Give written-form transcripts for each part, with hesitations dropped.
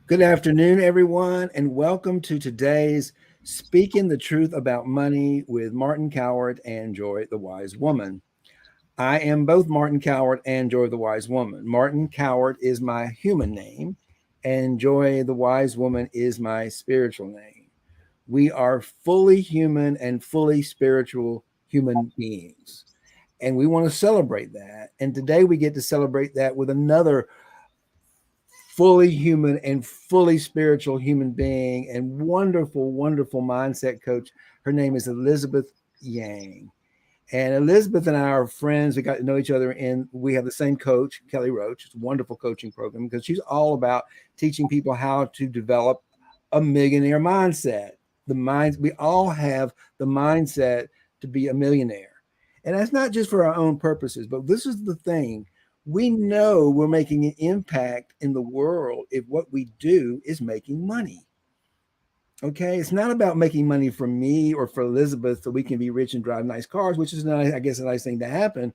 Good afternoon, everyone, and welcome to today's Speaking the Truth About Money with Martin Coward and Joy the Wise Woman. I am both Martin Coward and Joy the Wise Woman. Martin Coward is my human name, and Joy the Wise Woman is my spiritual name. We are fully human and fully spiritual human beings, and we want to celebrate that. And today we get to celebrate that with another fully human and fully spiritual human being and wonderful, wonderful mindset coach. Her name is Elizabeth Yang. And Elizabeth and I are friends. We got to know each other, and we have the same coach, Kelly Roach. It's a wonderful coaching program because she's all about teaching people how to develop a millionaire mindset. We all have the mindset to be a millionaire. And that's not just for our own purposes, but this is the thing. We know we're making an impact in the world if what we do is making money. Okay, it's not about making money for me or for Elizabeth so we can be rich and drive nice cars, which is not, I guess, a nice thing to happen.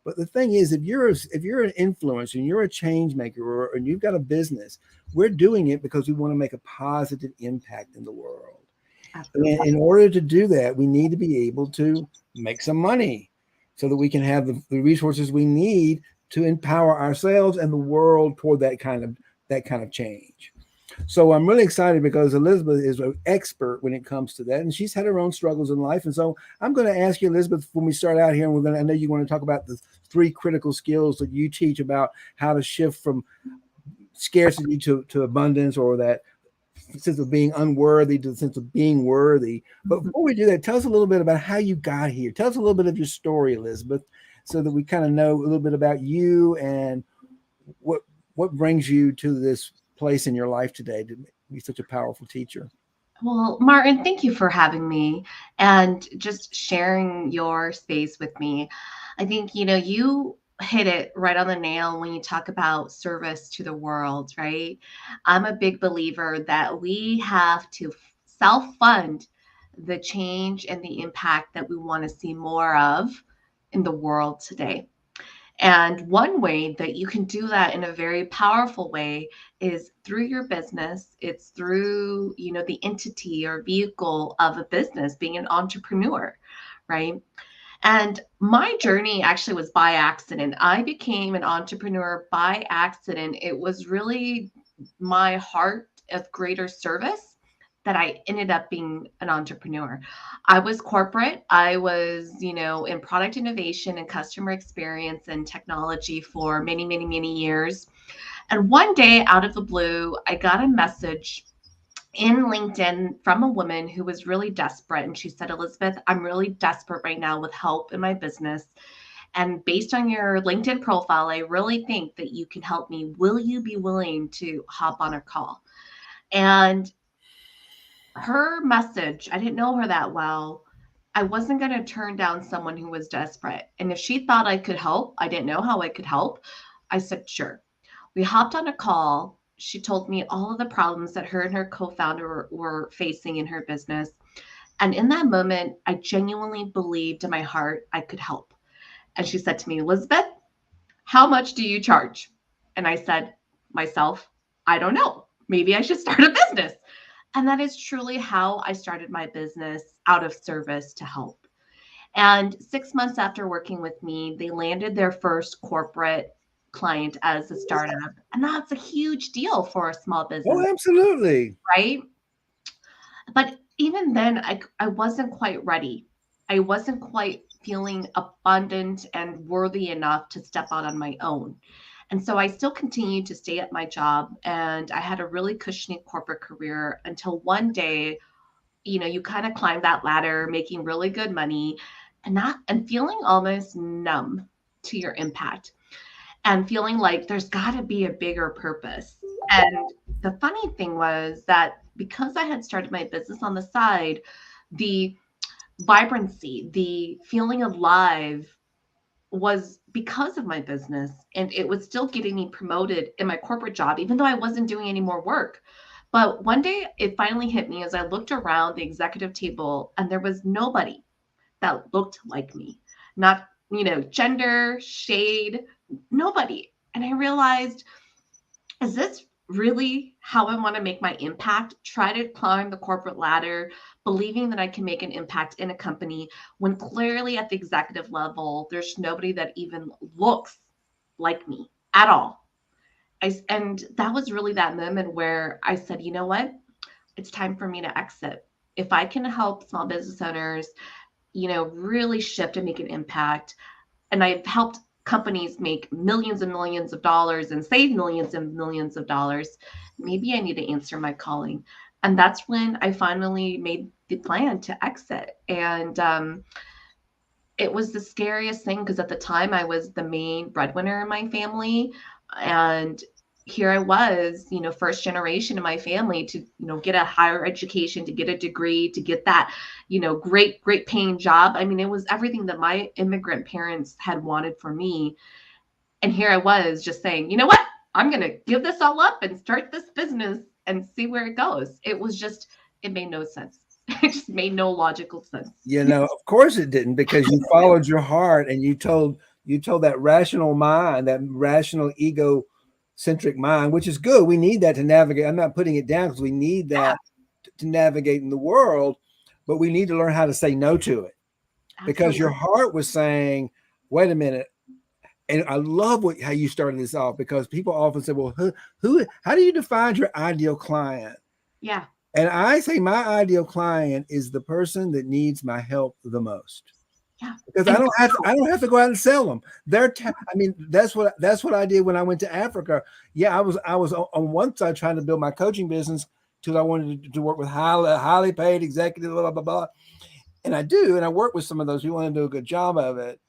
But the thing is, if you're an influencer and you're a change maker or you've got a business, we're doing it because we want to make a positive impact in the world. And in order to do that, we need to be able to make some money so that we can have the resources we need to empower ourselves and the world toward that kind of change. So I'm really excited because Elizabeth is an expert when it comes to that, and she's had her own struggles in life. And so I'm going to ask you, Elizabeth, when we start out here, and I know you want to talk about the three critical skills that you teach about how to shift from scarcity to abundance, or that sense of being unworthy to the sense of being worthy. But before we do that, tell us a little bit about how you got here. Tell us a little bit of your story, Elizabeth, so that we kind of know a little bit about you and what brings you to this place in your life today to be such a powerful teacher. Well, Martin, thank you for having me and just sharing your space with me. I think, you hit it right on the nail when you talk about service to the world, right? I'm a big believer that we have to self fund the change and the impact that we want to see more of in the world today. And one way that you can do that in a very powerful way is through your business. It's through, the entity or vehicle of a business, being an entrepreneur, right? And my journey actually was by accident. I became an entrepreneur by accident. It was really my heart of greater service that I ended up being an entrepreneur. I was corporate. I was, in product innovation and customer experience and technology for many, many, many years. And one day out of the blue, I got a message in LinkedIn from a woman who was really desperate. And she said, Elizabeth, I'm really desperate right now with help in my business. And based on your LinkedIn profile, I really think that you can help me. Will you be willing to hop on a call? And her message, I didn't know her that well. I wasn't going to turn down someone who was desperate. And if she thought I could help, I didn't know how I could help. I said, sure. We hopped on a call. She told me all of the problems that her and her co founder were facing in her business. And in that moment, I genuinely believed in my heart I could help. And she said to me, Elizabeth, how much do you charge? And I said, myself, I don't know. Maybe I should start a business. And that is truly how I started my business out of service to help. And 6 months after working with me, they landed their first corporate client as a startup. And that's a huge deal for a small Oh, business, absolutely. right? But even then, I wasn't quite ready. I wasn't quite feeling abundant and worthy enough to step out on my own. And so I still continued to stay at my job, and I had a really cushy corporate career until one day, you kind of climb that ladder, making really good money and feeling almost numb to your impact and feeling like there's got to be a bigger purpose. And the funny thing was that because I had started my business on the side, the vibrancy, the feeling alive was because of my business. And it was still getting me promoted in my corporate job, even though I wasn't doing any more work. But one day it finally hit me as I looked around the executive table and there was nobody that looked like me. Not, gender, shade, nobody. And I realized, is this really how I want to make my impact, try to climb the corporate ladder, believing that I can make an impact in a company when clearly at the executive level, there's nobody that even looks like me at all. And that was really that moment where I said, you know what? It's time for me to exit. If I can help small business owners, really shift and make an impact, and I've helped companies make millions and millions of dollars and save millions and millions of dollars, maybe I need to answer my calling. And that's when I finally made the plan to exit. And it was the scariest thing because at the time I was the main breadwinner in my family. And here I was, first generation in my family to, get a higher education, to get a degree, to get that, great, great paying job. I mean, it was everything that my immigrant parents had wanted for me. And here I was just saying, you know what? I'm going to give this all up and start this business and see where it goes. It made no sense. It just made no logical sense. Of course it didn't, because you followed your heart and you told that rational mind, that rational egocentric mind, which is good. We need that to navigate. I'm not putting it down, because we need Yeah, that to navigate in the world, but we need to learn how to say no to it, because absolutely. your heart was saying, wait a minute. And I love how you started this off, because people often say, well, how do you define your ideal client? Yeah. And I say my ideal client is the person that needs my help the most, Yeah. because And I don't have to go out and sell them. I mean, that's what I did when I went to Africa. Yeah, I was on one side trying to build my coaching business, because I wanted to work with highly paid executives, blah, blah, blah, blah. And I do, and I work with some of those people and do a good job of it.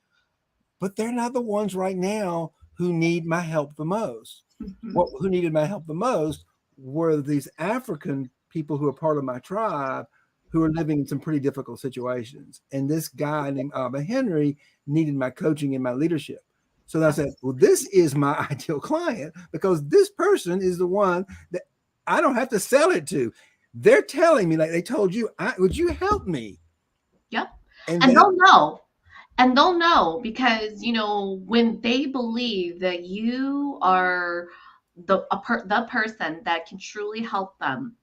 But they're not the ones right now who need my help the most. mhm. Who needed my help the most were these African people who are part of my tribe, who are living in some pretty difficult situations. And this guy named Abba Henry needed my coaching and my leadership. So I said, well, this is my ideal client, because this person is the one that I don't have to sell it to. They're telling me, like they told you, would you help me? Yep. And And that, they'll know. And they'll know because, when they believe that you are the person that can truly help them,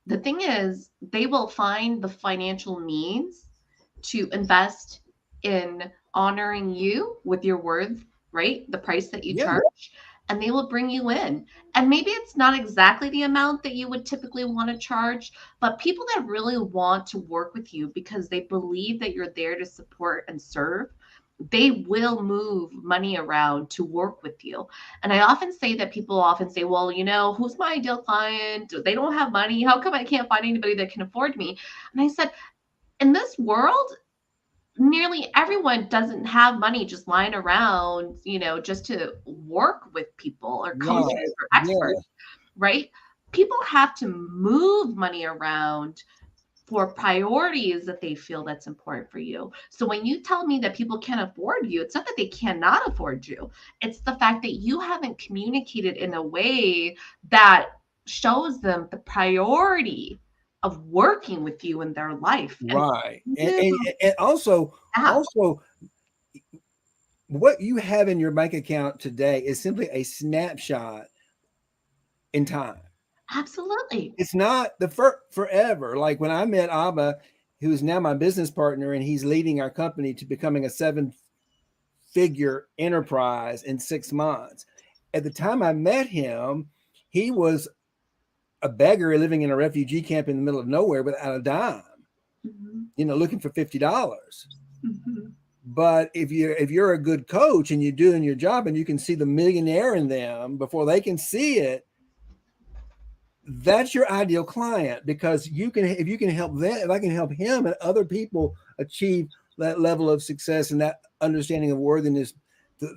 the thing is, they will find the financial means to invest in honoring you with your worth, right? The price that you yeah, charge, and they will bring you in. And maybe it's not exactly the amount that you would typically want to charge, but people that really want to work with you because they believe that you're there to support and serve, they will move money around to work with you. And I often say that people often say, well, who's my ideal client? They don't have money. How come I can't find anybody that can afford me? And I said, in this world, nearly everyone doesn't have money just lying around, just to work with people or right, coaches or yeah, experts, right? People have to move money around for priorities that they feel that's important for you. So when you tell me that people can't afford you, it's not that they cannot afford you. It's the fact that you haven't communicated in a way that shows them the priority of working with you in their life. And right. And, you and, and also, have. also, what you have in your bank account today is simply a snapshot in time. Absolutely. It's not the forever. Like when I met Abba, who is now my business partner, and he's leading our company to becoming a seven-figure enterprise in 6 months. At the time I met him, he was a beggar living in a refugee camp in the middle of nowhere without a dime, Mhm, looking for $50. mhm. But if you're a good coach and you're doing your job and you can see the millionaire in them before they can see it, that's your ideal client, because if you can help them, if I can help him and other people achieve that level of success and that understanding of worthiness,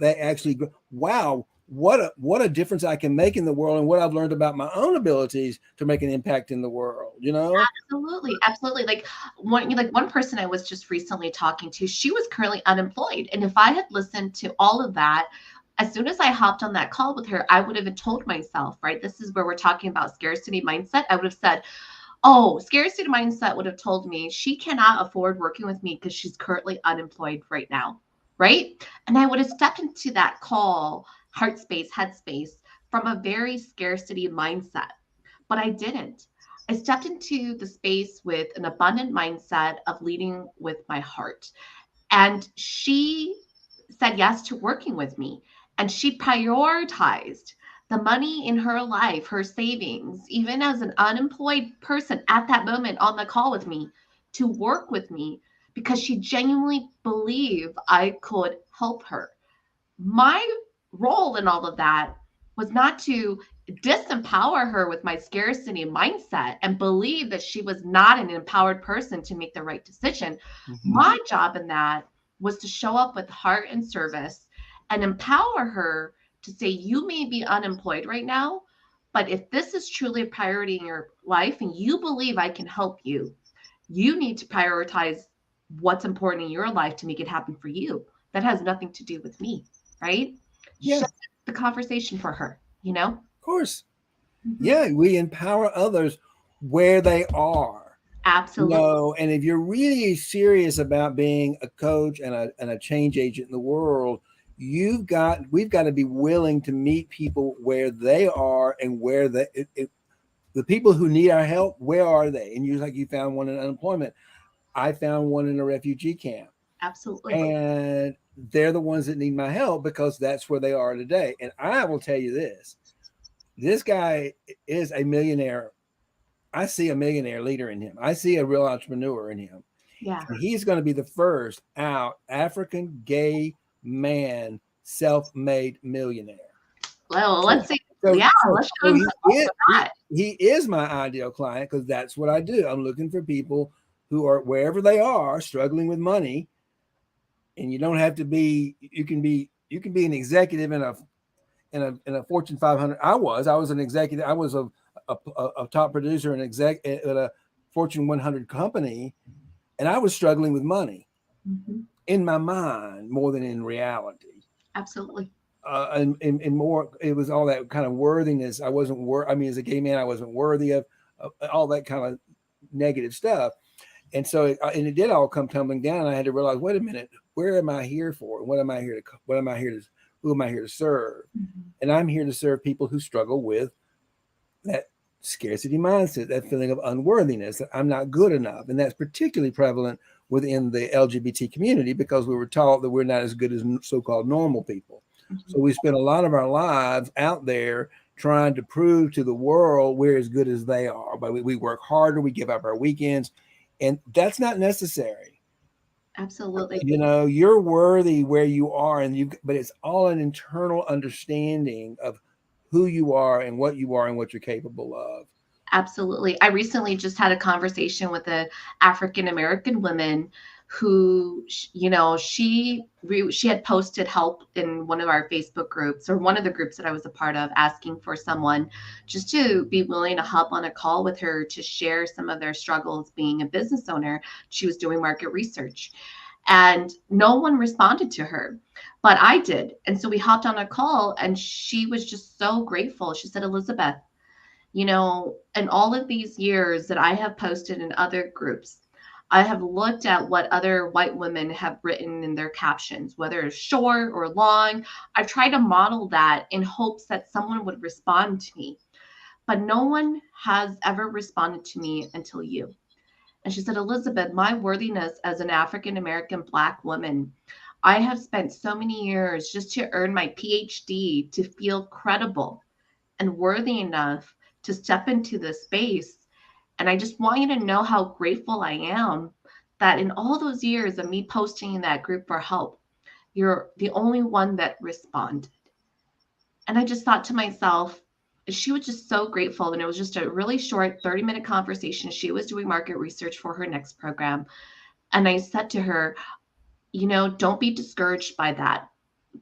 they actually, wow, what a difference I can make in the world, and what I've learned about my own abilities to make an impact in the world. Absolutely, absolutely. Like one person I was just recently talking to, she was currently unemployed. And if I had listened to all of that, as soon as I hopped on that call with her, I would have told myself, right? This is where we're talking about scarcity mindset. I would have said, oh, scarcity mindset would have told me she cannot afford working with me because she's currently unemployed right now. Right. And I would have stepped into that call, heart space, head space, from a very scarcity mindset, but I didn't. I stepped into the space with an abundant mindset of leading with my heart. And she said yes to working with me. And she prioritized the money in her life, her savings, even as an unemployed person at that moment on the call with me, to work with me because she genuinely believed I could help her. My role in all of that was not to disempower her with my scarcity mindset and believe that she was not an empowered person to make the right decision. Mm-hmm. My job in that was to show up with heart and service and empower her to say, you may be unemployed right now, but if this is truly a priority in your life and you believe I can help you, you need to prioritize what's important in your life to make it happen for you. That has nothing to do with me, right? Yeah, Shift the conversation for her, you know? of course. Mhm. Yeah, we empower others where they are. Absolutely. And if you're really serious about being a coach and a change agent in the world, we've got to be willing to meet people where they are and where the people who need our help, where are they? And you found one in unemployment. I found one in a refugee camp. Absolutely. And they're the ones that need my help because that's where they are today. And I will tell you this guy is a millionaire. I see a millionaire leader in him. I see a real entrepreneur in him. Yeah. And he's going to be the first out African gay man self-made millionaire. Well, So, let's see. so, Yeah, so, let's show so him some hope for that. he is my ideal client because that's what I do. I'm looking for people who are wherever they are struggling with money, and you don't have to be. You can be an executive in a Fortune 500. I was an executive. I was a top producer and exec at a Fortune 100 company, and I was struggling with money Mhm. in my mind more than in reality. Absolutely. And more, it was all that kind of worthiness. I wasn't I mean, as a gay man, I wasn't worthy of all that kind of negative stuff. And so, and it did all come tumbling down. I had to realize, wait a minute, where am I here for? What am I here to, who am I here to serve? Mhm. And I'm here to serve people who struggle with that scarcity mindset, that feeling of unworthiness, that I'm not good enough. And that's particularly prevalent within the LGBT community because we were taught that we're not as good as so-called normal people. So Mhm. we spend a lot of our lives out there trying to prove to the world we're as good as they are. But we work harder, we give up our weekends, and that's not necessary. Absolutely. You're worthy where you are, but it's all an internal understanding of who you are and what you're capable of. Absolutely. I recently just had a conversation with an African American woman who, she had posted help in one of our Facebook groups or one of the groups that I was a part of, asking for someone just to be willing to hop on a call with her to share some of their struggles being a business owner. She was doing market research and no one responded to her, but I did. And so we hopped on a call and she was just so grateful. She said, Elizabeth, in all of these years that I have posted in other groups, I have looked at what other white women have written in their captions, whether it's short or long. I've tried to model that in hopes that someone would respond to me, but no one has ever responded to me until you. And she said, Elizabeth, my worthiness as an African American Black woman, I have spent so many years just to earn my PhD to feel credible and worthy enough to step into this space. And I just want you to know how grateful I am that in all those years of me posting in that group for help, you're the only one that responded. And I just thought to myself, she was just so grateful. And it was just a really short 30-minute conversation. She was doing market research for her next program. And I said to her, don't be discouraged by that.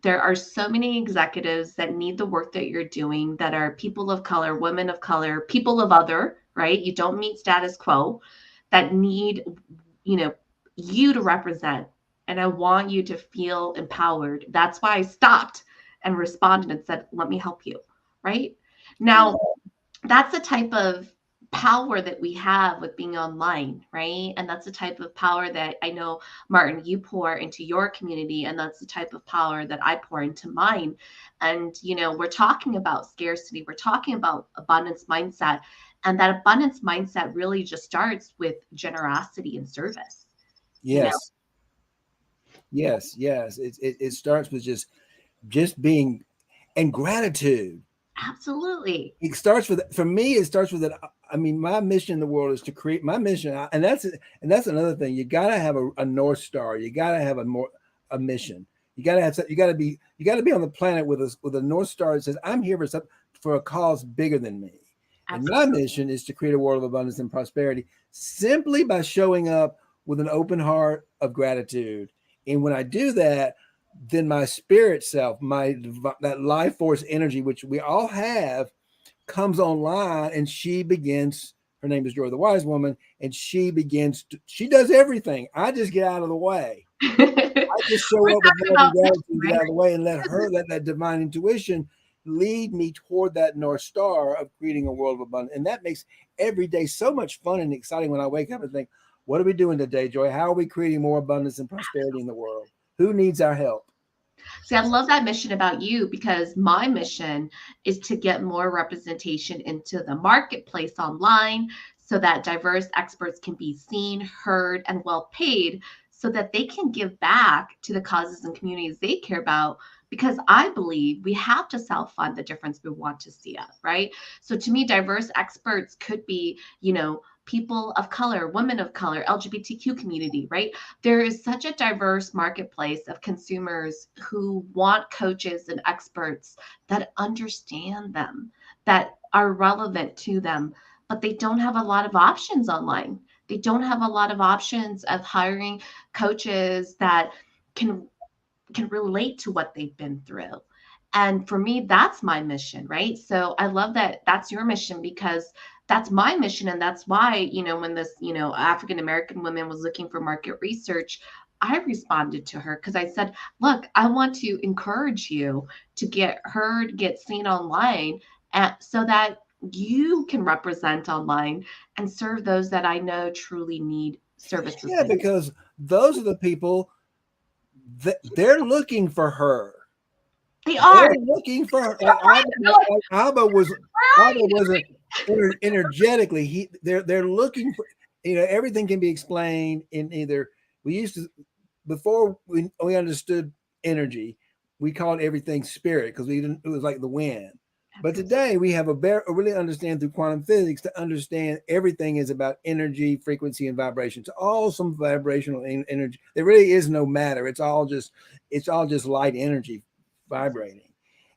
There are so many executives that need the work that you're doing that are people of color, women of color, people of other, right? You don't meet status quo that need, you know, you to represent. And I want you to feel empowered. That's why I stopped and responded and said, let me help you. Right now, that's the type of power that we have with being online, right? And that's the type of power that I know, Martin, you pour into your community, and that's the type of power that I pour into mine. And, we're talking about scarcity, we're talking about abundance mindset. And that abundance mindset really just starts with generosity and service, you know? Yes, yes. It starts with just being and gratitude. Absolutely. It starts with, for me, it starts with that. I mean, my mission in the world is to create my mission, and that's another thing. You got to have a north star. You got to have a mission. You got to have, you got to be on the planet with a north star that says, I'm here for a cause bigger than me. And my Absolutely. mission is to create a world of abundance and prosperity simply by showing up with an open heart of gratitude. And when I do that, then my spirit self, that life force energy, which we all have, comes online, and she begins. Her name is Joy the Wise Woman, and she does everything. I just get out of the way. I just show We're up with talking love and about gratitude mission, and get right? out of the way, and let that divine intuition lead me toward that north star of creating a world of abundance. And that makes every day so much fun and exciting when I wake up and think, what are we doing today, Joy? How are we creating more abundance and prosperity in the world? Who needs our help? See, I love that mission about you because my mission is to get more representation into the marketplace online so that diverse experts can be seen, heard, and well paid so that they can give back to the causes and communities they care about. Because I believe we have to self fund the difference we want to see up, right? So to me, diverse experts could be, people of color, women of color, LGBTQ community, right? There is such a diverse marketplace of consumers who want coaches and experts that understand them, that are relevant to them, but they don't have a lot of options online. They don't have a lot of options of hiring coaches that can can relate to what they've been through. And for me, that's my mission, right? So I love that that's your mission because that's my mission. And that's why, when this, African American woman was looking for market research, I responded to her because I said, look, I want to encourage you to get heard, get seen online, so that you can represent online and serve those that I know truly need services Yeah, like because those are the people that they're looking for her. they They're are. looking for her. Like Abba was. Abba wasn't energetically. They're looking for. Everything can be explained in either. We used to, before we understood energy, we called everything spirit because we didn't. It was like the wind. But Absolutely. today we have a really understand through quantum physics to understand everything is about energy, frequency, and vibration. It's all some vibrational energy. There really is no matter. It's all just light energy vibrating.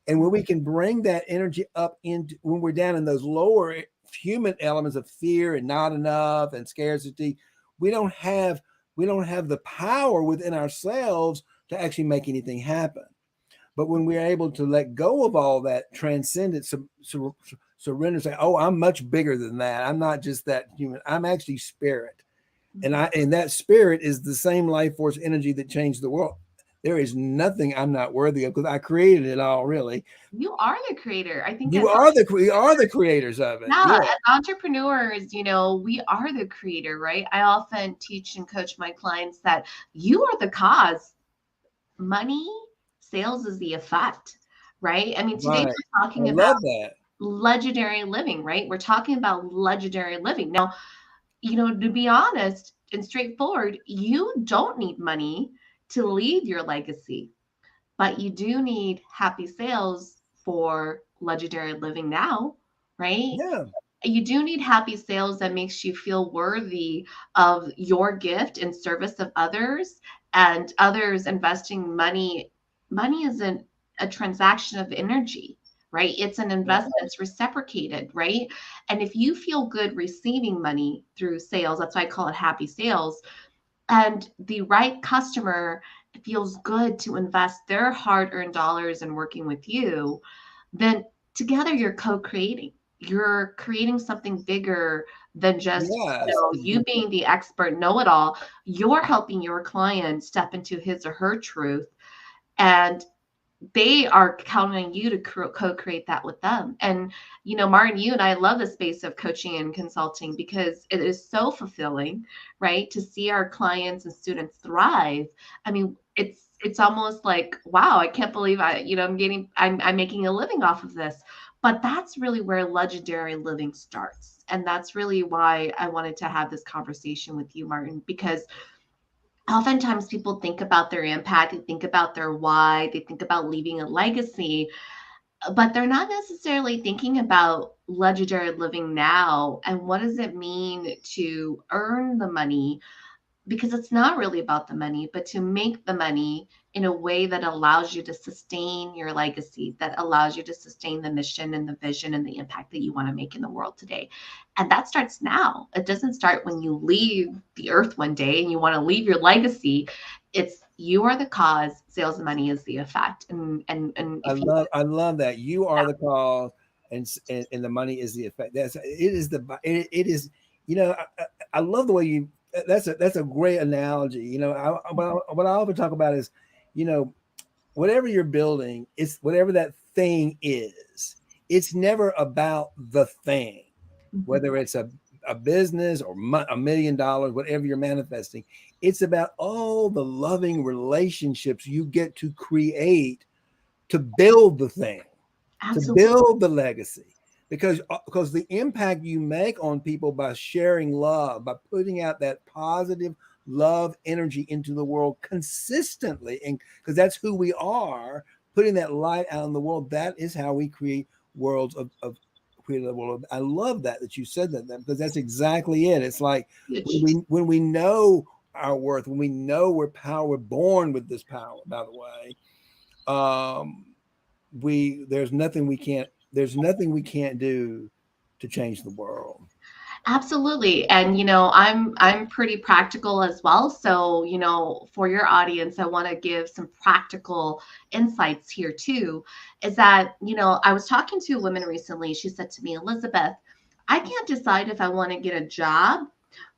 And when we can bring that energy up into when we're down in those lower human elements of fear and not enough and scarcity, we don't have we don't have the power within ourselves to actually make anything happen. But when we're able to let go of all that, transcend it, surrender, say, "Oh, I'm much bigger than that. I'm not just that human. I'm actually spirit." And Mhm. that spirit is the same life force energy that changed the world. There is nothing I'm not worthy of because I created it all. Really, You are the creator. I think you as are we are the creators of it. yeah, Yeah, as entrepreneurs, we are the creator, right? I often teach and coach my clients that you are the cause. Money, sales is the effect, right? I mean, today right. we're I talking about love that. legendary living, right? We're talking about legendary living. Now, to be honest and straightforward, you don't need money to leave your legacy, but you do need happy sales for legendary living now, right? Yeah, You do need happy sales that makes you feel worthy of your gift in service of others and others investing money. Money isn't a transaction of energy, right? It's an yeah, investment, it's reciprocated, right? And if you feel good receiving money through sales, that's why I call it happy sales, and the right customer feels good to invest their hard-earned dollars in working with you, then together you're co-creating. You're creating something bigger than just, yes. you being the expert know-it-all. You're helping your client step into his or her truth and they are counting on you to co-create that with them. And Martin, you and I love the space of coaching and consulting because it is so fulfilling, right, to see our clients and students thrive. I mean, it's almost like, wow, I can't believe I'm making a living off of this. But that's really where legendary living starts, and that's really why I wanted to have this conversation with you, Martin, because oftentimes people think about their impact, they think about their why, they think about leaving a legacy, but they're not necessarily thinking about legendary living now and what does it mean to earn the money, because it's not really about the money, but to make the money in a way that allows you to sustain your legacy, that allows you to sustain the mission and the vision and the impact that you want to make in the world today. And that starts now. It doesn't start when you leave the earth one day and you want to leave your legacy. It's you are the cause, sales and money is the effect. And if you I love that you are the cause, and the money is the effect. It is. I love the way you. That's a great analogy. What I often talk about is, you know, whatever you're building, it's whatever that thing is. It's never about the thing, whether it's a business or $1 million, whatever you're manifesting. It's about all the loving relationships you get to create to build the thing, to absolutely. build the legacy. Because the impact you make on people by sharing love, by putting out that positive love energy into the world consistently, and because that's who we are, putting that light out in the world, that is how we create worlds of create a world. I love that you said that, because that's exactly it. It's like Huge. when we know our worth, when we know we're born with this power, by the way, um we there's nothing we can't do to change the world. Absolutely. And I'm pretty practical as well. So, for your audience, I want to give some practical insights here too. Is that, I was talking to a woman recently. She said to me, Elizabeth, I can't decide if I want to get a job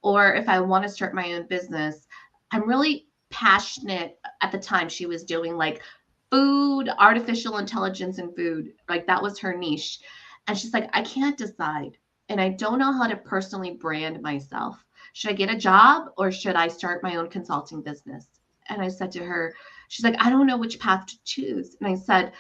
or if I want to start my own business. I'm really passionate at the time. She was doing like food, artificial intelligence and food. Like that was her niche. And she's like, I can't decide. And I don't know how to personally brand myself. Should I get a job or should I start my own consulting business? And I said to her, she's like, I don't know which path to choose. And I said,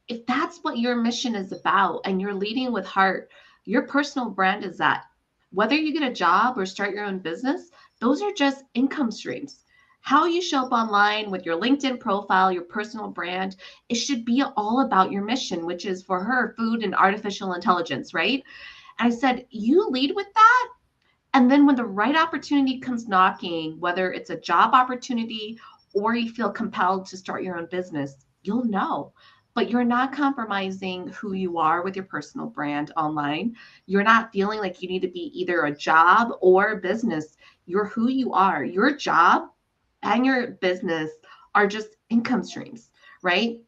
if that's what your mission is about and you're leading with heart, your personal brand is that. Whether you get a job or start your own business, those are just income streams. How you show up online with your LinkedIn profile, your personal brand, it should be all about your mission, which is for her food and artificial intelligence, right? And I said, you lead with that. And then when the right opportunity comes knocking, whether it's a job opportunity or you feel compelled to start your own business, you'll know. But you're not compromising who you are with your personal brand online. You're not feeling like you need to be either a job or a business. You're who you are. Your job and your business are just income streams, right?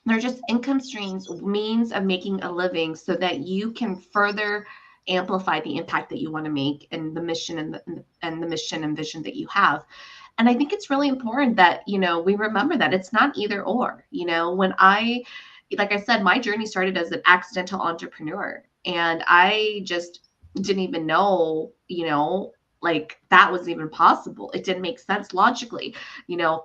They're just income streams, means of making a living so that you can further amplify the impact that you want to make and the mission and the mission and vision that you have. And I think it's really important that, we remember that it's not either or. When like I said, my journey started as an accidental entrepreneur and I just didn't even know, like that was even possible. It didn't make sense logically.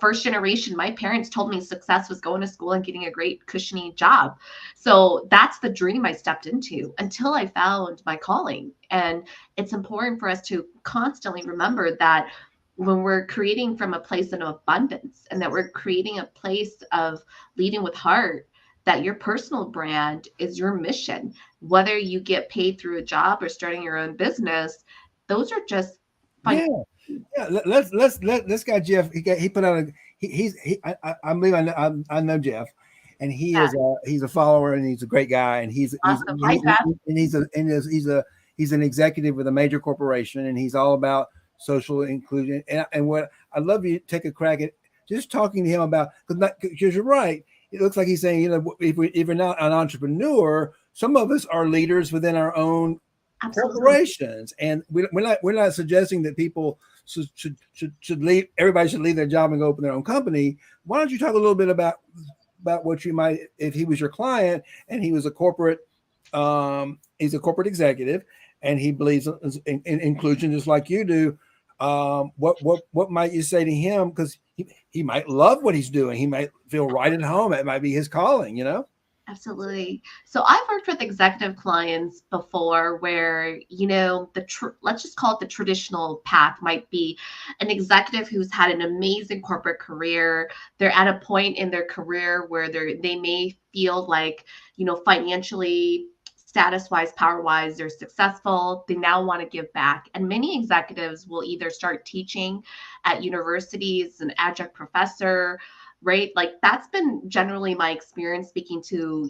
First generation, my parents told me success was going to school and getting a great cushiony job. So that's the dream I stepped into until I found my calling. And it's important for us to constantly remember that when we're creating from a place of abundance and that we're creating a place of leading with heart, that your personal brand is your mission. Whether you get paid through a job or starting your own business, those are just fun. Yeah, yeah. Let this guy Jeff. He put out a I believe I know Jeff, and he's a follower and he's a great guy, and Awesome. Hi, Beth. he's an executive with a major corporation, and he's all about social inclusion. And what I love, you take a crack at just talking to him about, because you're right. It looks like he's saying, if we're not an entrepreneur, some of us are leaders within our own Absolutely. corporations, and we're not suggesting that people should leave. Everybody should leave their job and go open their own company. Why don't you talk a little bit about about what you might, if he was your client and he was a corporate, he's a corporate executive, and he believes in inclusion just like you do. What might you say to him? Because he might love what he's doing. He might feel right at home. It might be his calling, you know? Absolutely. So I've worked with executive clients before where, let's just call it the traditional path might be an executive who's had an amazing corporate career. They're at a point in their career where they may feel like, financially, status wise, power wise, they're successful. They now want to give back. And many executives will either start teaching at universities, an adjunct professor, right? Like that's been generally my experience speaking to,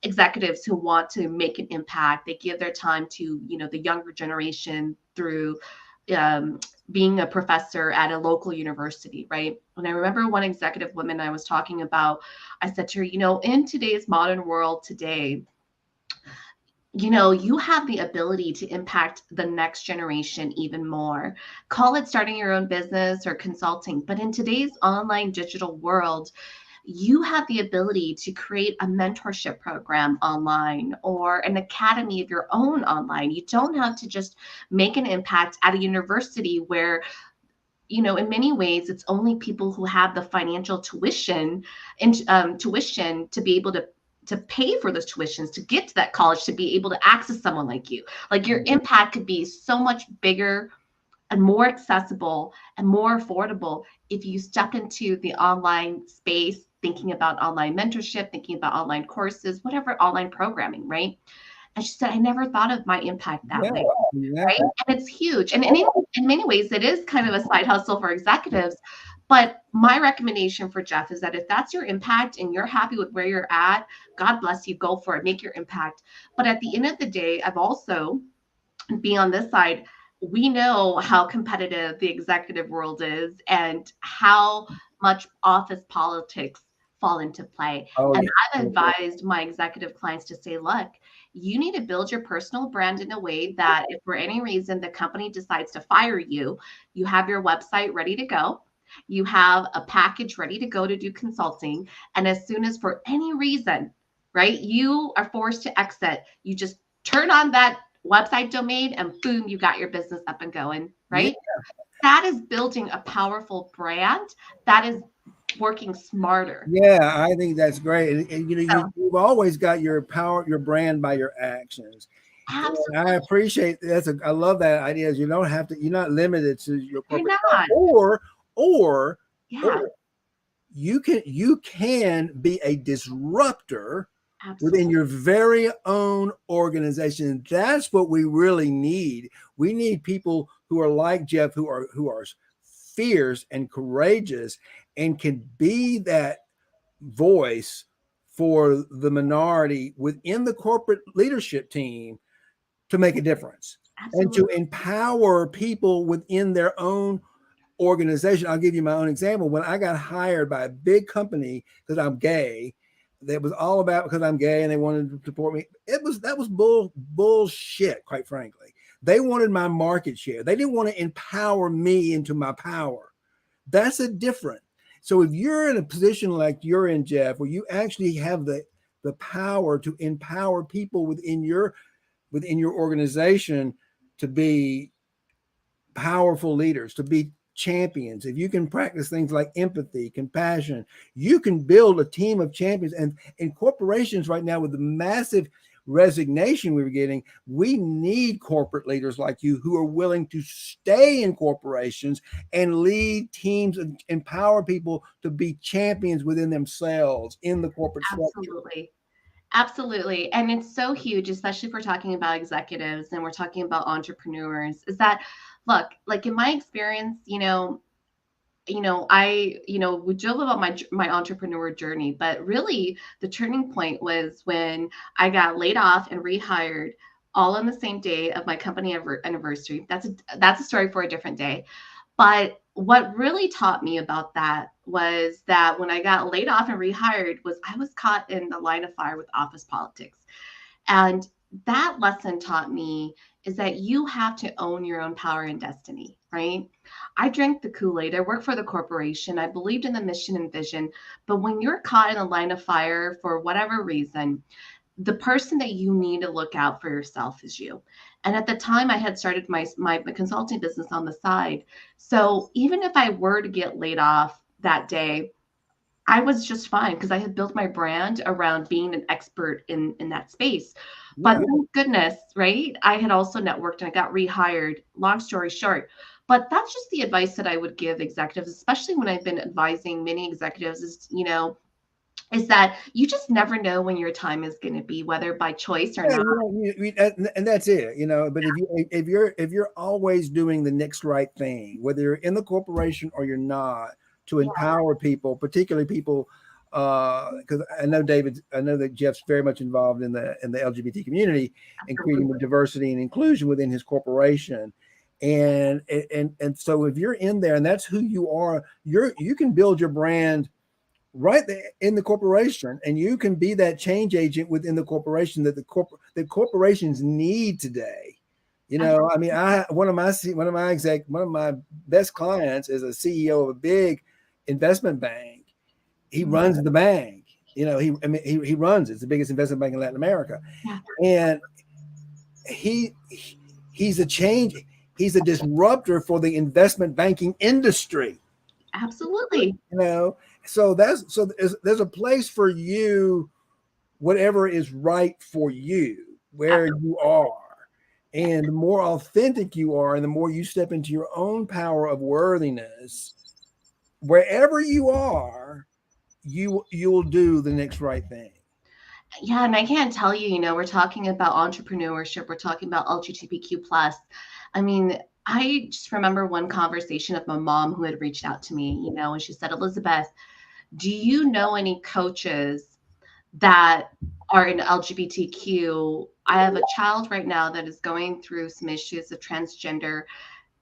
executives who want to make an impact. They give their time to, the younger generation through um, being a professor at a local university, right? And I remember one executive woman I was talking about, I said to her, in today's modern world today, you have the ability to impact the next generation even more. Call it starting your own business or consulting. But in today's online digital world, you have the ability to create a mentorship program online or an academy of your own online. You don't have to just make an impact at a university where, in many ways, it's only people who have the financial tuition to be able to pay for those tuitions to get to that college to be able to access someone like you. Like your impact could be so much bigger and more accessible and more affordable if you step into the online space, thinking about online mentorship, thinking about online courses, whatever online programming, right? And she said, I never thought of my impact that Yeah, way, right? exactly. And it's huge. And in many ways, it is kind of a side hustle for executives. But my recommendation for Jeff is that if that's your impact and you're happy with where you're at, God bless you, go for it, make your impact. But at the end of the day, I've also being on this side, we know how competitive the executive world is and how much office politics fall into play. Oh, And yeah. I've advised my executive clients to say, look, you need to build your personal brand in a way that if for any reason the company decides to fire you, you have your website ready to go. You have a package ready to go to do consulting. And as soon as for any reason, right, you are forced to exit, you just turn on that website domain and boom, you got your business up and going, Yeah. right? That is building a powerful brand that is working smarter. Yeah, I think that's great. And So you've always got your power, your brand by your actions. And I absolutely, appreciate I love that idea. Is you don't have to. You're not limited to your you're corporate job, not. or Yeah, you can be a disruptor within absolutely. your very own organization. That's what we really need. We need people who are like Jeff, who are fierce and courageous, and can be that voice for the minority within the corporate leadership team to make a difference and Absolutely. to empower people within their own organization. I'll give you my own example. When I got hired by a big company because I'm gay, that was all about because I'm gay and they wanted to support me. That was bullshit, quite frankly. They wanted my market share. They didn't want to empower me into my power. That's a different. So if you're in a position like you're in, Jeff, where you actually have the power to empower people within your organization to be powerful leaders, to be champions. If you can practice things like empathy, compassion, you can build a team of champions. And in corporations right now, with the massive resignation we were getting, we need corporate leaders like you who are willing to stay in corporations and lead teams and empower people to be champions within themselves in the corporate structure. Absolutely. Absolutely. And it's so huge, especially if we're talking about executives and we're talking about entrepreneurs, is that look, like in my experience, we joke about my entrepreneur journey, but really the turning point was when I got laid off and rehired all on the same day of my company anniversary. That's a story for a different day. But what really taught me about that was that when I got laid off and rehired was I was caught in the line of fire with office politics. And that lesson taught me is that you have to own your own power and destiny, right? I drank the Kool-Aid. I worked for the corporation. I believed in the mission and vision. But when you're caught in a line of fire for whatever reason, the person that you need to look out for yourself is you. And at the time, I had started my consulting business on the side. So even if I were to get laid off that day, I was just fine because I had built my brand around being an expert in that space. But Yeah. thank goodness, right? I had also networked and I got rehired. Long story short, but that's just the advice that I would give executives, especially when I've been advising many executives, is that you just never know when your time is going to be, whether by choice or Yeah, not. and that's it, But if you're always doing the next right thing, whether you're in the corporation or you're not, to Yeah, empower people, particularly people, because I know that Jeff's very much involved in the LGBT community and creating the absolutely. diversity and inclusion within his corporation, and so if you're in there and that's who you are, you can build your brand right there in the corporation, and you can be that change agent within the corporation that the corporations need today. I mean, I one of my best clients is a CEO of a big investment bank. He Absolutely. runs the bank. He runs it's the biggest investment bank in Latin America, Yeah, and he's a change. He's a disruptor for the investment banking industry. absolutely. you know so there's a place for you, whatever is right for you, where you are. And the more authentic you are and the more you step into your own power of worthiness, wherever you are, you'll do the next right thing. Yeah, and I can't tell you, we're talking about entrepreneurship, we're talking about LGBTQ plus. I mean, I just remember one conversation of my mom who had reached out to me, and she said, Elizabeth, do you know any coaches that are in LGBTQ? I have a child right now that is going through some issues of transgender.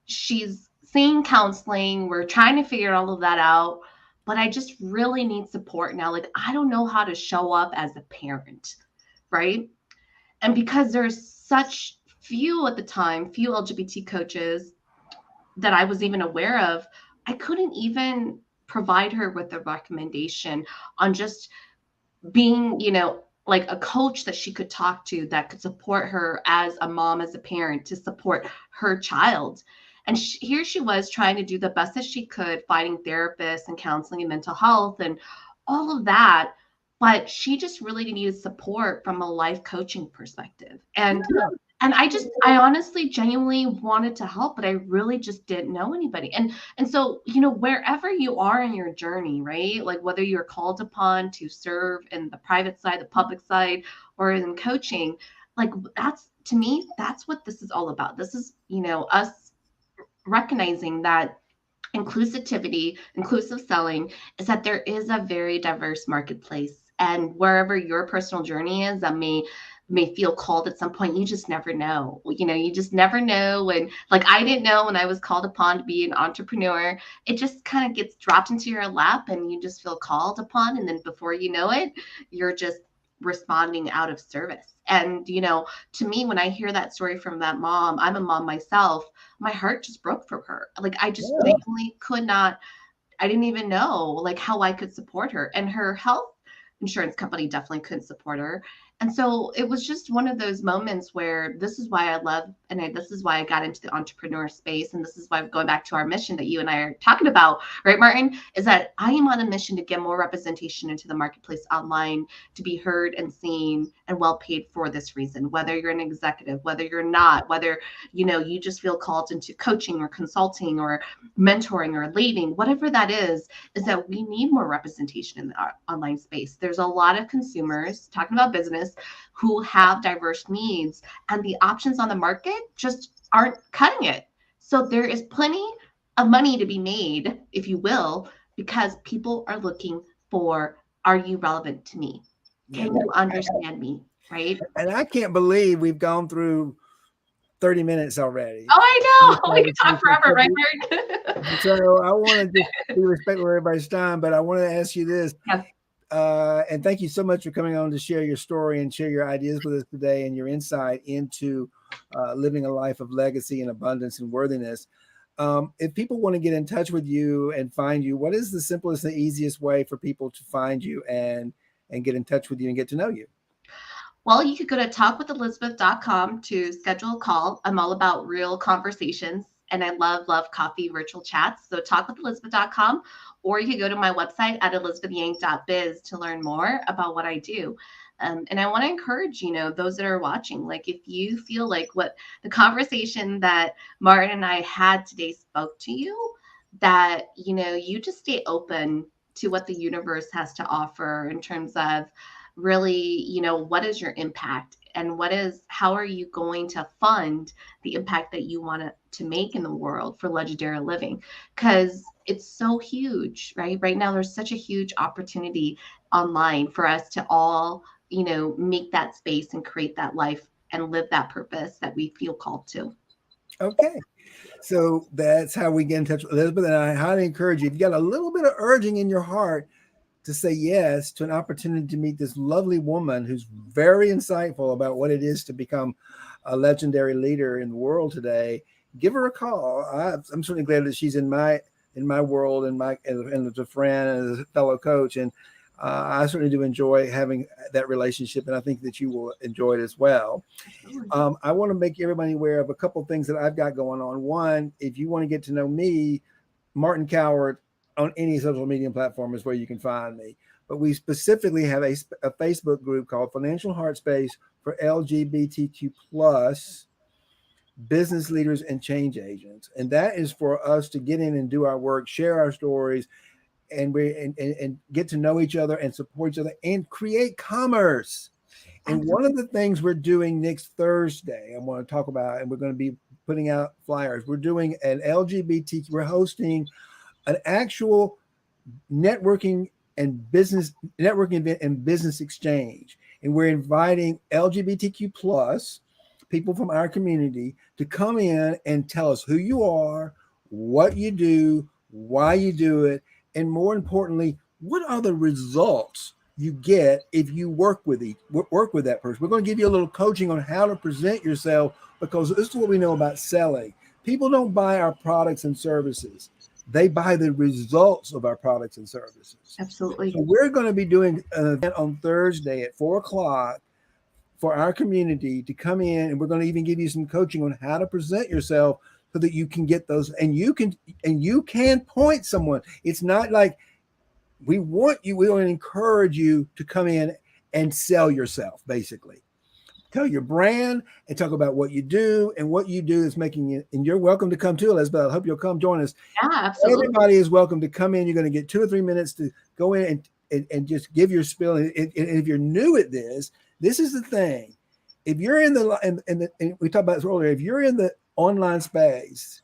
She's seeing counseling. We're trying to figure all of that out, but I just really need support now. Like, I don't know how to show up as a parent, right? And because there's such few at the time, few LGBT coaches that I was even aware of, I couldn't even provide her with a recommendation on just being, like a coach that she could talk to that could support her as a mom, as a parent, to support her child. And here she was trying to do the best that she could, finding therapists and counseling and mental health and all of that. But she just really needed support from a life coaching perspective. And I honestly genuinely wanted to help, but I really just didn't know anybody. And so, wherever you are in your journey, right? Like whether you're called upon to serve in the private side, the public side, or in coaching, like that's, to me, that's what this is all about. This is, us recognizing that inclusivity, inclusive selling, is that there is a very diverse marketplace. And wherever your personal journey is, that may feel called at some point, you just never know. You just never know. When, like, I didn't know when I was called upon to be an entrepreneur, it just kind of gets dropped into your lap and you just feel called upon. And then before you know it, you're just responding out of service. And, to me, when I hear that story from that mom, I'm a mom myself, my heart just broke for her. Like, I just Yeah. genuinely could not, I didn't even know like how I could support her. And her health insurance company definitely couldn't support her. And so it was just one of those moments where this is why I love, and this is why I got into the entrepreneur space. And this is why I'm going back to our mission that you and I are talking about, right, Martin? Is that I am on a mission to get more representation into the marketplace online, to be heard and seen and well paid for this reason, whether you're an executive, whether you're not, whether, you just feel called into coaching or consulting or mentoring or leading, whatever that is that we need more representation in the online space. There's a lot of consumers, talking about business, who have diverse needs, and the options on the market just aren't cutting it. So there is plenty of money to be made, if you will, because people are looking for, are you relevant to me? Yeah. Can you understand me? Right? And I can't believe we've gone through 30 minutes already. Oh, I know. We could talk forever, right, So Mark? I want to just be respectful of everybody's time, but I want to ask you this. Yeah. And thank you so much for coming on to share your story and share your ideas with us today and your insight into living a life of legacy and abundance and worthiness. If people want to get in touch with you and find you, what is the simplest and easiest way for people to find you and get in touch with you and get to know you? Well, you could go to talkwithelizabeth.com to schedule a call. I'm all about real conversations and I love coffee virtual chats. So talkwithelizabeth.com, or you could go to my website at elizabethyank.biz to learn more about what I do. And I want to encourage, those that are watching, like if you feel like what the conversation that Martin and I had today spoke to you, that, you just stay open to what the universe has to offer in terms of really, what is your impact and how are you going to fund the impact that you want to make in the world for legendary living? Because it's so huge, right? Right now, there's such a huge opportunity online for us to all, make that space and create that life and live that purpose that we feel called to. Okay. So that's how we get in touch with Elizabeth. And I highly encourage you, if you got a little bit of urging in your heart to say yes to an opportunity to meet this lovely woman who's very insightful about what it is to become a legendary leader in the world today, give her a call. I'm certainly glad that she's in my world and as a friend and as a fellow coach. And I certainly do enjoy having that relationship, and I think that you will enjoy it as well. Absolutely. I want to make everybody aware of a couple of things that I've got going on. One, if you want to get to know me, Martin Coward on any social media platform is where you can find me. But we specifically have a Facebook group called Financial Heart Space for LGBTQ plus business leaders and change agents. And that is for us to get in and do our work, share our stories, and get to know each other and support each other and create commerce. And one of Absolutely. the things we're doing next Thursday, I want to talk about, and we're going to be putting out flyers. We're doing an LGBT, we're hosting an actual networking networking event and business exchange. And we're inviting LGBTQ plus people from our community to come in and tell us who you are, what you do, why you do it, and more importantly, what are the results you get if you work with that person. We're going to give you a little coaching on how to present yourself, because this is what we know about selling. People don't buy our products and services. They buy the results of our products and services. Absolutely. So we're going to be doing an event on Thursday at 4 o'clock for our community to come in, and we're going to even give you some coaching on how to present yourself so that you can get those, and you can point someone. It's not like we want to encourage you to come in and sell yourself, basically. Tell your brand and talk about what you do, and what you do is making it. And you're welcome to come too, Elizabeth. I hope you'll come join us. Yeah, absolutely. Everybody is welcome to come in. You're going to get 2 or 3 minutes to go in and just give your spiel. And if you're new at this is the thing. If you're in and we talked about this earlier, if you're in the online space,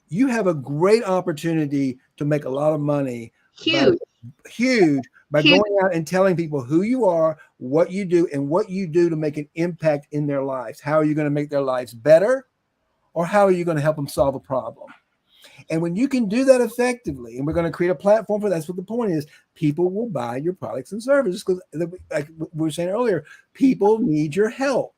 you have a great opportunity to make a lot of money by Huge. huge by Huge. going out and telling people who you are, what you do, and what you do to make an impact in their lives. How are you going to make their lives better, or how are you going to help them solve a problem? And when you can do that effectively, and we're going to create a platform for that's what the point is, people will buy your products and services, because like we were saying earlier, people need your help.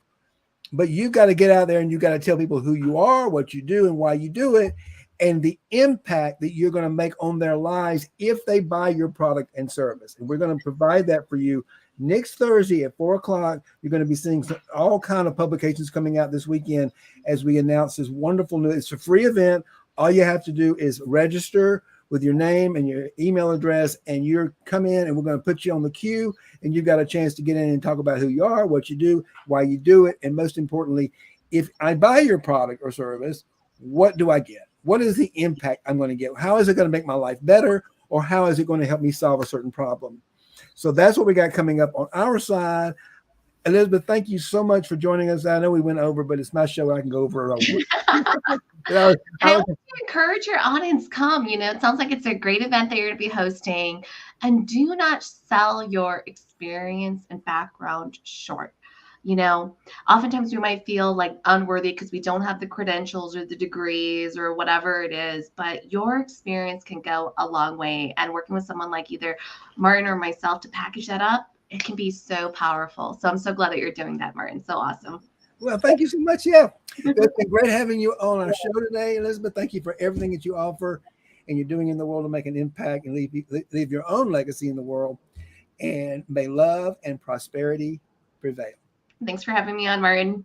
But you've got to get out there and you've got to tell people who you are, what you do, and why you do it, and the impact that you're going to make on their lives if they buy your product and service. And we're going to provide that for you next Thursday at 4 o'clock. You're going to be seeing all kind of publications coming out this weekend as we announce this wonderful new. It's a free event. All you have to do is register with your name and your email address, and you're come in, and we're going to put you on the queue, and you've got a chance to get in and talk about who you are, what you do, why you do it, and most importantly, if I buy your product or service, what do I get? What is the impact I'm going to get? How is it going to make my life better, or how is it going to help me solve a certain problem? So that's what we got coming up on our side. Elizabeth, thank you so much for joining us. I know we went over, but it's my show. I can go over it. I want to encourage your audience, come. It sounds like it's a great event that you're going to be hosting. And do not sell your experience and background short. Oftentimes we might feel like unworthy because we don't have the credentials or the degrees or whatever it is, but your experience can go a long way. And working with someone like either Martin or myself to package that up, it can be so powerful. So I'm so glad that you're doing that, Martin. So awesome. Well, thank you so much. Yeah, it's been great having you on our show today, Elizabeth. Thank you for everything that you offer and you're doing in the world to make an impact and leave your own legacy in the world. And may love and prosperity prevail. Thanks for having me on, Martin.